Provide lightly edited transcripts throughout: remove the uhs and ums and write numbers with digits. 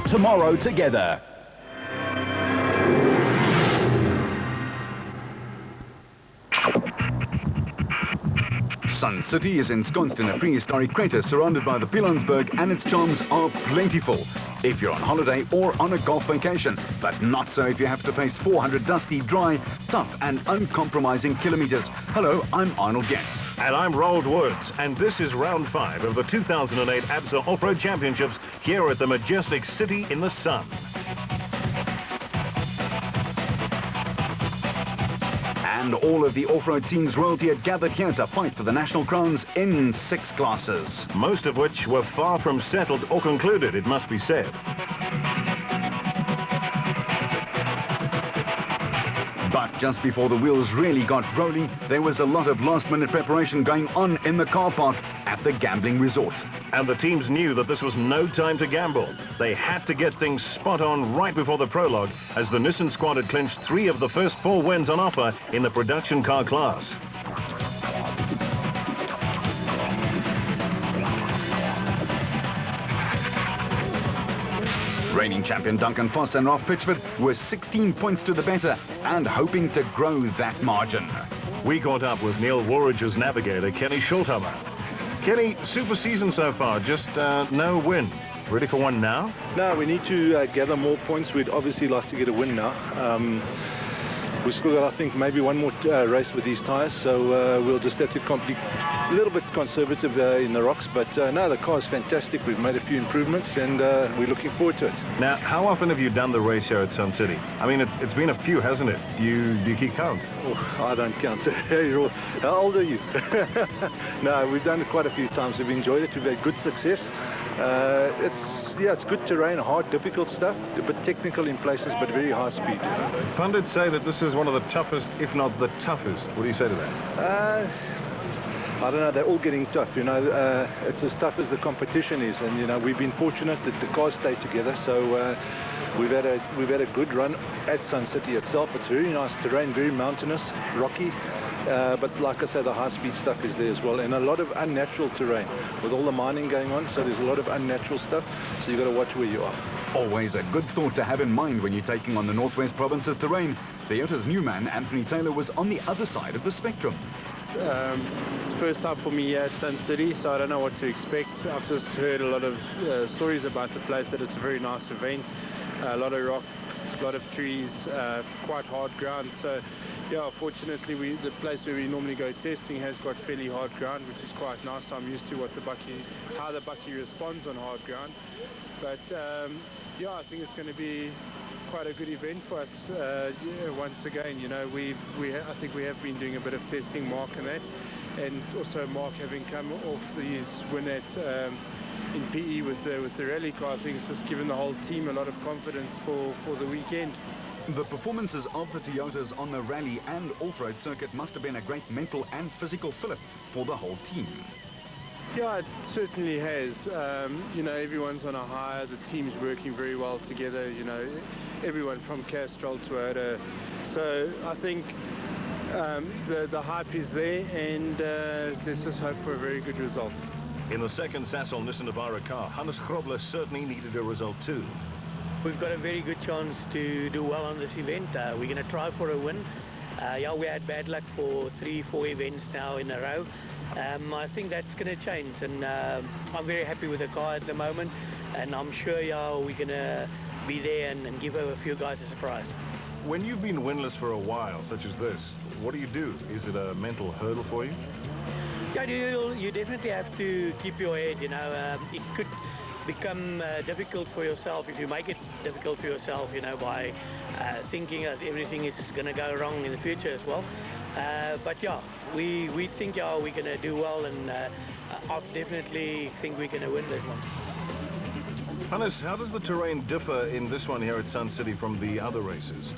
tomorrow together. Sun City is ensconced in a prehistoric crater surrounded by the Pilanesberg, and its charms are plentiful if you're on holiday or on a golf vacation, but not so if you have to face 400 dusty, dry, tough and uncompromising kilometers. Hello, I'm Arnold Getz. And I'm Roald Woods, and this is round 5 of the 2008 ABSA Off-Road Championships here at the majestic City in the Sun. And all of the off-road scene's royalty had gathered here to fight for the national crowns in 6 classes. Most of which were far from settled or concluded, it must be said. But just before the wheels really got rolling, there was a lot of last-minute preparation going on in the car park at the gambling resort. And the teams knew that this was no time to gamble. They had to get things spot on right before the prologue, as the Nissan squad had clinched 3 of the first 4 wins on offer in the production car class. Reigning champion Duncan Foss and Ralph Pitchford were 16 points to the better and hoping to grow that margin. We caught up with Neil Woolridge's navigator, Kenny Schulthammer. Kenny, super season so far, just no win. Ready for one now? No, we need to gather more points. We'd obviously like to get a win now. We've still got, I think, maybe one more race with these tyres, so we'll just have to complete a little bit conservative in the rocks. But no, the car is fantastic. We've made a few improvements, and we're looking forward to it. Now, how often have you done the race here at Sun City? I mean, it's been a few, hasn't it? Do you keep count? Oh, I don't count. How old are you? No, we've done it quite a few times. We've enjoyed it. We've had good success. It's good terrain, hard, difficult stuff, a bit technical in places, but very high speed. Pundits say that this is one of the toughest, if not the toughest. What do you say to that? I don't know, they're all getting tough, you know. It's as tough as the competition is, and, you know, we've been fortunate that the cars stay together, so we've had a good run at Sun City itself. It's very nice terrain, very mountainous, rocky. But like I said, the high-speed stuff is there as well, and a lot of unnatural terrain with all the mining going on, so there's a lot of unnatural stuff, so you've got to watch where you are. Always a good thought to have in mind when you're taking on the Northwest Province's terrain. Toyota's new man, Anthony Taylor, was on the other side of the spectrum. It's the first time for me here at Sun City, so I don't know what to expect. I've just heard a lot of stories about the place, that it's a very nice event, a lot of rock, a lot of trees, quite hard ground. So yeah, fortunately the place where we normally go testing has got fairly hard ground, which is quite nice. I'm used to how the Bucky responds on hard ground. But yeah, I think it's going to be quite a good event for us. Yeah, once again, you know, I think we have been doing a bit of testing, Mark and that, and also Mark having come off his win at in PE with the rally car. I think it's just given the whole team a lot of confidence for the weekend. The performances of the Toyotas on the rally and off-road circuit must have been a great mental and physical fillip for the whole team. Yeah, it certainly has. You know, everyone's on a high, the team's working very well together, you know, everyone from Castrol to Oda. So I think the hype is there, and let's just hope for a very good result. In the second Sasol Nissan Navara car, Hannes Grobler certainly needed a result too. We've got a very good chance to do well on this event. We're going to try for a win. Yeah, we had bad luck for 3-4 events now in a row. I think that's going to change, and I'm very happy with the car at the moment, and I'm sure we're going to be there and give a few guys a surprise. When you've been winless for a while, such as this, what do you do? Is it a mental hurdle for you? Yeah, you definitely have to keep your head, you know. It could become difficult for yourself if you make it difficult for yourself, you know, by thinking that everything is going to go wrong in the future as well. But yeah, we think we're going to do well, and I definitely think we're going to win this one. Hannes, how does the terrain differ in this one here at Sun City from the other races?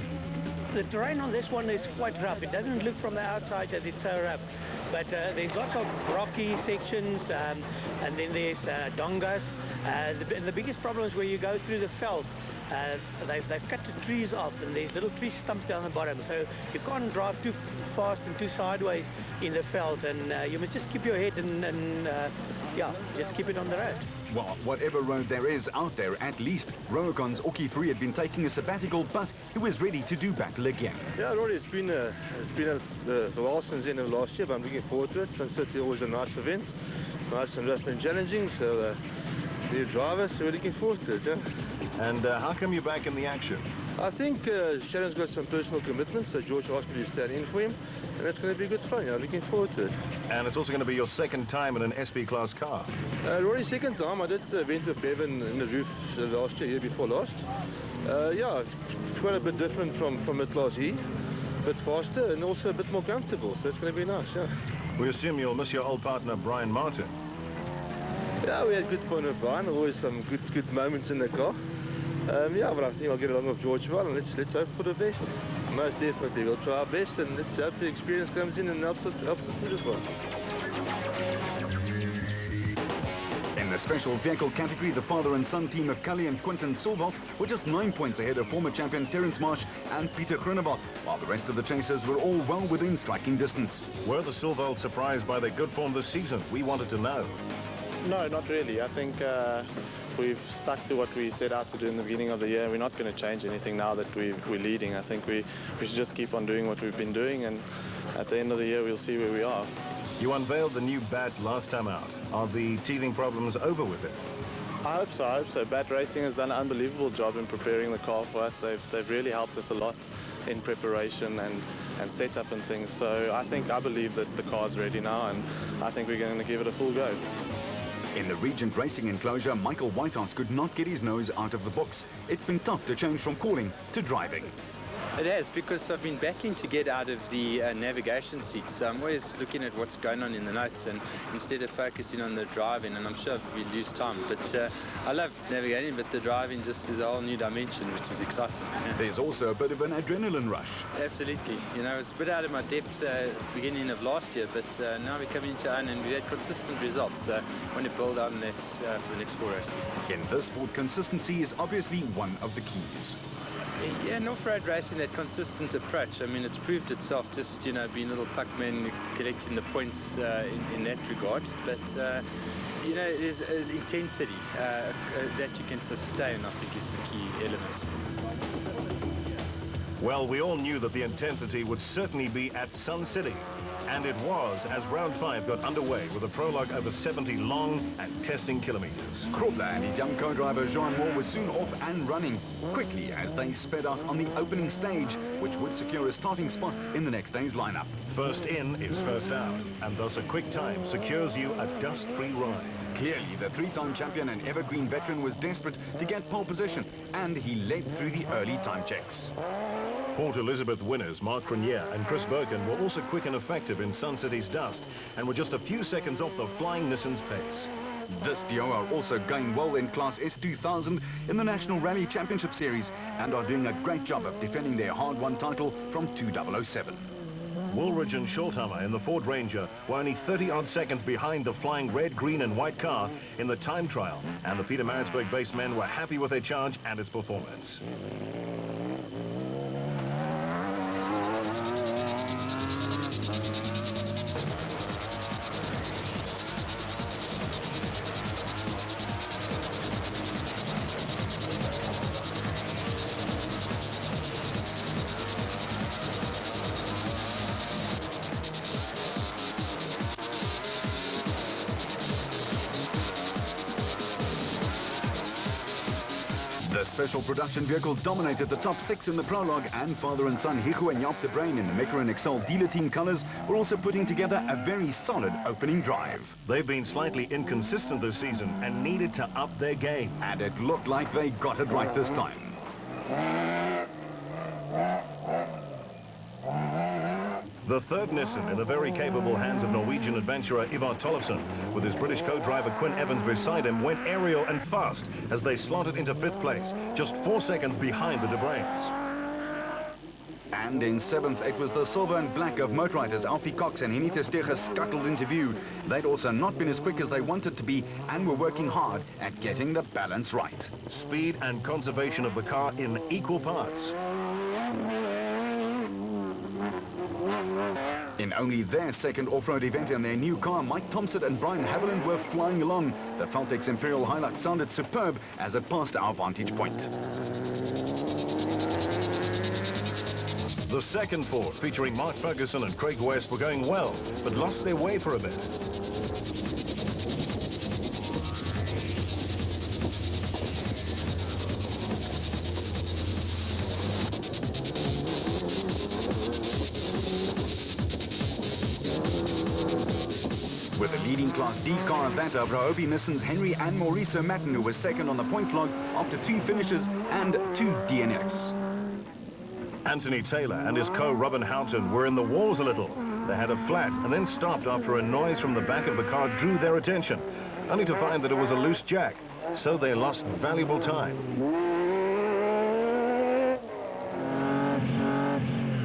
The terrain on this one is quite rough. It doesn't look from the outside that it's so rough, but there's lots of rocky sections, and then there's dongas. The biggest problem is where you go through the veld. they've cut the trees off, and there's little tree stumps down the bottom, so you can't drive too fast and too sideways in the veld, and you must just keep your head and yeah, just keep it on the road. Well, whatever road there is out there, at least Roacon's Oki 3 had been taking a sabbatical, but he was ready to do battle again. Yeah, Rory, it's been the while since the end of last year, but I'm looking forward to it. Sun City always a nice event, nice and rough and challenging, so new drivers, so we're looking forward to it, yeah. And how come you're back in the action? I think Sharon's got some personal commitments, so George asked me to stand in for him, and that's going to be good fun, yeah, looking forward to it. And it's also going to be your second time in an SP class car. Rory, second time. I did event with Bevan in the roof last year before last. Yeah, it's quite a bit different from mid-class E, a bit faster and also a bit more comfortable, so it's going to be nice, yeah. We assume you'll miss your old partner, Brian Martin. Yeah, we had good fun with Brian, always some good moments in the car. Yeah, but I think I'll get along with George well, and let's hope for the best. Most definitely, we'll try our best, and let's hope the experience comes in and helps us through as well. In the special vehicle category, the father and son team of Cully and Quinton Silva were just 9 points ahead of former champion Terence Marsh and Peter Groenewald, while the rest of the chasers were all well within striking distance. Were the Silvalds surprised by their good form this season? We wanted to know. No, not really. I think we've stuck to what we set out to do in the beginning of the year. We're not going to change anything now that we're leading. I think we should just keep on doing what we've been doing, and at the end of the year we'll see where we are. You unveiled the new bat last time out. Are the teething problems over with it? I hope so. Bat Racing has done an unbelievable job in preparing the car for us. They've really helped us a lot in preparation and setup and things. So I believe that the car's ready now, and I think we're going to give it a full go. In the Regent Racing enclosure, Michael Whitehouse could not get his nose out of the books. It's been tough to change from calling to driving. It has, because I've been battling to get out of the navigation seat, so I'm always looking at what's going on in the notes and instead of focusing on the driving, and I'm sure we lose time, but I love navigating, but the driving just is a whole new dimension, which is exciting. There's also a bit of an adrenaline rush. Absolutely. You know, it's a bit out of my depth beginning of last year, but now we're coming into our own and we've had consistent results, so I want to build on that for the next 4 races. In this sport, consistency is obviously one of the keys. Yeah, in off-road racing, that consistent approach, I mean, it's proved itself just, you know, being a little puckman, collecting the points in that regard. But, you know, it is intensity that you can sustain, I think, is the key element. Well, we all knew that the intensity would certainly be at Sun City. And it was as round 5 got underway with a prologue over 70 long and testing kilometers. Krobler and his young co-driver Jean Moore were soon off and running quickly as they sped out on the opening stage, which would secure a starting spot in the next day's lineup. First in is first out, and thus a quick time secures you a dust-free ride. Clearly, the 3-time champion and evergreen veteran was desperate to get pole position, and he led through the early time checks. Port Elizabeth winners Mark Grenier and Chris Birkin were also quick and effective in Sun City's dust and were just a few seconds off the flying Nissan's pace. This duo are also going well in Class S2000 in the National Rally Championship Series and are doing a great job of defending their hard-won title from 2007. Woolridge and Schulthammer in the Ford Ranger were only 30-odd seconds behind the flying red, green and white car in the time trial, and the Peter Maritzburg-based men were happy with their charge and its performance. The special production vehicle dominated the top 6 in the prologue, and father and son Hichu and Jaap de Bruin in the Mecca and Excel dealer team colours were also putting together a very solid opening drive. They've been slightly inconsistent this season and needed to up their game. And it looked like they got it right this time. The third Nissan in the very capable hands of Norwegian adventurer Ivar Tollefsen, with his British co-driver Quinn Evans beside him, went aerial and fast as they slotted into 5th place, just 4 seconds behind the de Bruins. And in 7th, it was the silver and black of motorriders Alfie Cox and Henita Steger scuttled into view. They'd also not been as quick as they wanted to be and were working hard at getting the balance right. Speed and conservation of the car in equal parts. In only their second off-road event in their new car, Mike Thompson and Brian Haviland were flying along. The Feltex Imperial Hilux sounded superb as it passed our vantage point. The second Ford, featuring Mark Ferguson and Craig West, were going well, but lost their way for a bit. With the leading Class D car of that of Rhobi Nissan's Henry and Mauricio Matten, who was second on the points log after 2 finishes and 2 DNFs. Anthony Taylor and his co-Robin Houghton were in the walls a little. They had a flat and then stopped after a noise from the back of the car drew their attention, only to find that it was a loose jack, so they lost valuable time.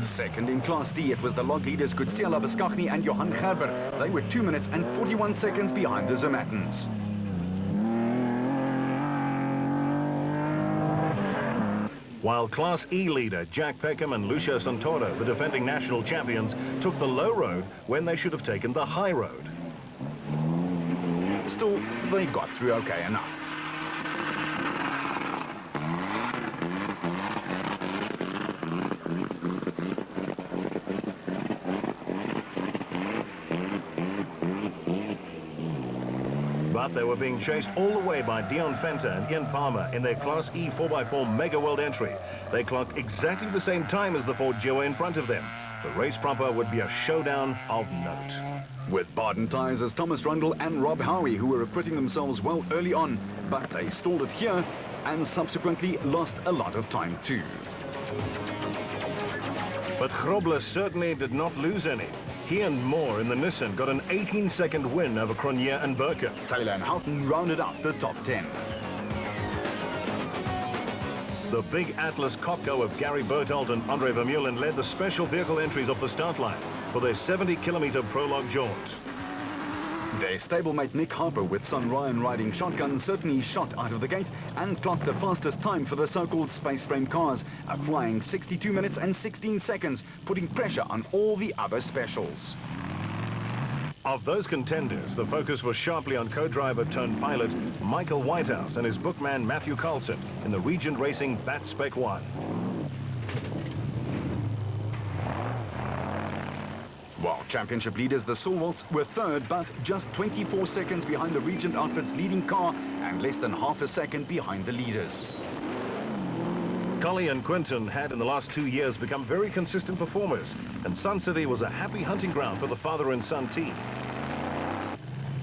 Second in Class D, it was the log leaders Kutsiela Beskachny and Johan Gerber. They were 2 minutes and 41 seconds behind the Zermattens. While Class E leader Jack Peckham and Lucio Santoro, the defending national champions, took the low road when they should have taken the high road. Still, they got through okay enough. But they were being chased all the way by Dion Fenter and Ian Palmer in their Class E 4x4 Mega World entry. They clocked exactly the same time as the Ford Geo in front of them. The race proper would be a showdown of note. With Baden tyres as Thomas Rundle and Rob Howie, who were acquitting themselves well early on, but they stalled it here and subsequently lost a lot of time too. But Grobler certainly did not lose any. He and Moore in the Nissan got an 18-second win over Cronje and Burke. Taylor and Houghton rounded up the top 10. The big Atlas Copco of Gary Berthold and Andre Vermeulen led the special vehicle entries off the start line for their 70-kilometer prologue jaunt. Their stablemate Nick Harper with son Ryan riding shotgun certainly shot out of the gate and clocked the fastest time for the so-called space frame cars, a flying 62 minutes and 16 seconds, putting pressure on all the other specials. Of those contenders, the focus was sharply on co-driver turned pilot Michael Whitehouse and his bookman Matthew Carlson in the Regent Racing Bat Spec 1. While championship leaders, the Sawalts, were third, but just 24 seconds behind the Regent outfit's leading car and less than half a second behind the leaders. Collie and Quinton had in the last 2 years become very consistent performers, and Sun City was a happy hunting ground for the father and son team.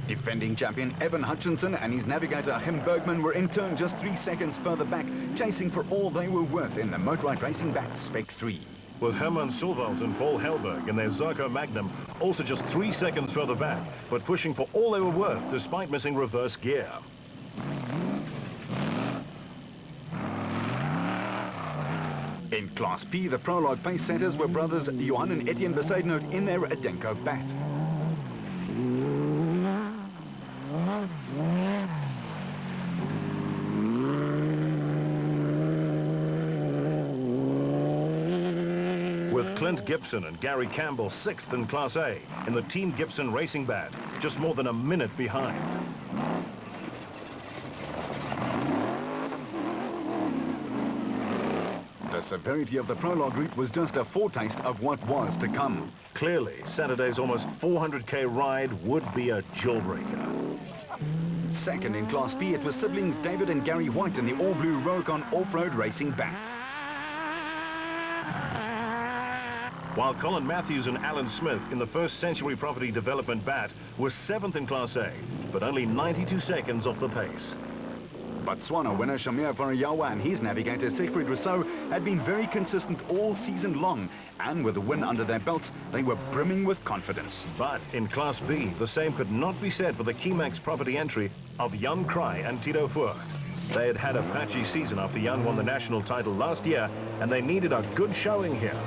Defending champion Evan Hutchinson and his navigator Him Bergman were in turn just 3 seconds further back, chasing for all they were worth in the Motorrad Racing Bat Spec 3. With Herman Silvalt and Paul Helberg in their Zarco Magnum also just 3 seconds further back, but pushing for all they were worth despite missing reverse gear. In Class P, the prologue pace setters were brothers Johan and Etienne Besaidenout in their Adenko Bat. With Clint Gibson and Gary Campbell 6th in Class A in the Team Gibson Racing Bat, just more than a minute behind. The severity of the prologue route was just a foretaste of what was to come. Clearly, Saturday's almost 400k ride would be a jawbreaker. Second in Class B, it was siblings David and Gary White in the all-blue Rokon off-road racing bat. While Colin Matthews and Alan Smith in the First Century Property Development bat were 7th in Class A, but only 92 seconds off the pace. Botswana winner Shamir Varayawa and his navigator Siegfried Rousseau had been very consistent all season long, and with the win under their belts, they were brimming with confidence. But in Class B, the same could not be said for the Keymax property entry of Jan Kraai and Tito Furcht. They had had a patchy season after Jan won the national title last year, and they needed a good showing here.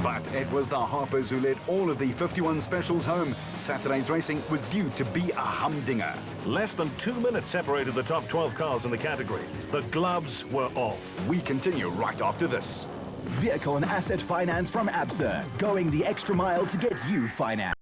But it was the Harpers who led all of the 51 specials home. Saturday's racing was due to be a humdinger. Less than 2 minutes separated the top 12 cars in the category. The gloves were off. We continue right after this. Vehicle and asset finance from ABSA, going the extra mile to get you financed.